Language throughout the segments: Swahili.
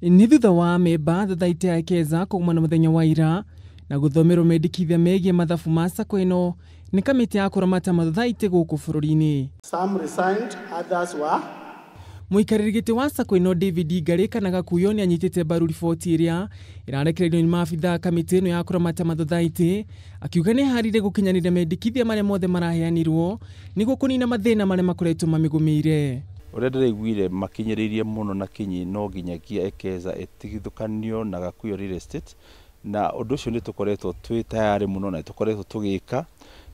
Ni thutha wa memba thothaiti ya Ekeza kuuma na muthenya wa ira na guthomerwo mendikithia megie mathabu ma sacco-ino ni kamiti ya kuramata thothaiti guku bururi-ini. Some resigned, others were. Muikariri giti wa sacco-ino David Ngari kana Gakuyo ni anyitite mbaru riboti iria irarekereirio ni maabitha kamiti ino ya kuramata thothaiti, akiuga ni harire gukinyanira mendikithia maria mothe maraheanirwo niguo kunina mathina maria makoretwo mamigumiire. Uria ndiraiguire makinyiririe muno na kinyi no nginyagia Ekeza etigithukanio na Gakuyo real estate, na undu ucio ni tukoretwo twi tayari muno na tukoretwo tugika,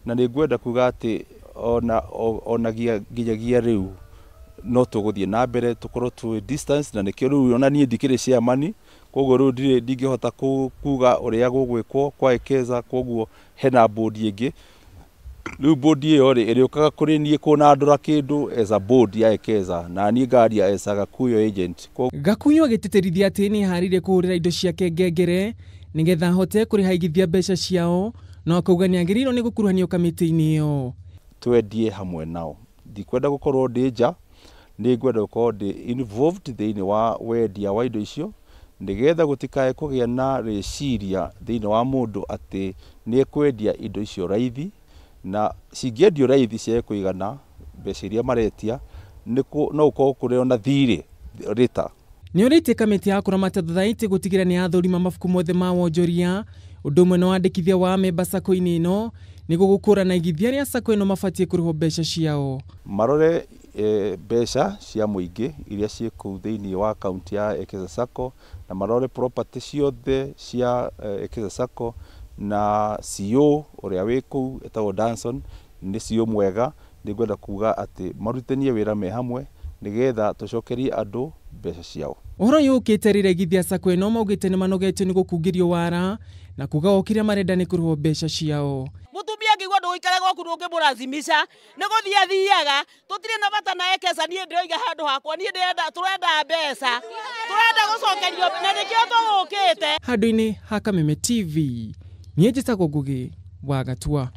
na ni ngwenda kuga ati ona nginyagia riu no tuguthie na mbere tukorwo twi distance, na nikio riu ona nie ndikire chairman, koguo riu ndingihota kuga uria gugwikwo kwa Ekeza, koguo hena board ingi riu board iyo iri ukaga kuri nie kuna andura kindu as a board ya Ekeza, na nie ngaria as a Gakuyo agent. Gakuyo agititirithia ati ni harire kuhurira indo ciake ngengere nigetha hote kurihaigithia mbeca ciao, no akauga niagiriirwo ni gukuruhanio kamiti-ini iyo. Twendie hamwe nao, ndikwenda gukorwo ndija, ni ngwenda gukorwo ndi involved thiini wa wendia wa indo icio, nigetha gutikae kugia na reciria thiini wa mundu ati ni ekwendia indo icio raithi, na cingiendio raithi cia kuigana mbeca iria maretia no ukorwo kuri ona thiri rita. Ni urite kamiti ya kuramata thothaiti gutigira ni athurima mabuku mothe ma wonjoria, undu umwe na wandikithia wa memba sacco-ini ino niguo gukurana igithia ria sacco-ino mabatie kuriho mbeca ciao. Marore mbeca cia muingi iria cie kuu thiini wa kaunti ya Ekeza Sacco, na marore property ciothe cia Ekeza Sacco, na CEO uria wi kuu etagwo Danson ni CEO mwega. Ni ngwenda kuga ati marutanie wira me hamwe nigetha tucokerie andu mbeca ciao. Uhoro yukite riregithia sacco-ino maugite ni manogetio ni gukungirio wara na kuga okire marenda ni kuriho mbeca ciao. Mutumia ngigwa nduikare gwaku ndungimurazimisha ni guthia thiaga tutire na bata na Ekeza, nie ndiroiga handu hakwa, nie turenda mbeca, turenda gucokerio na nikio tugukite. Handu-ini ha Kameme TV, nie njitagwo Ngugi wa Gatua.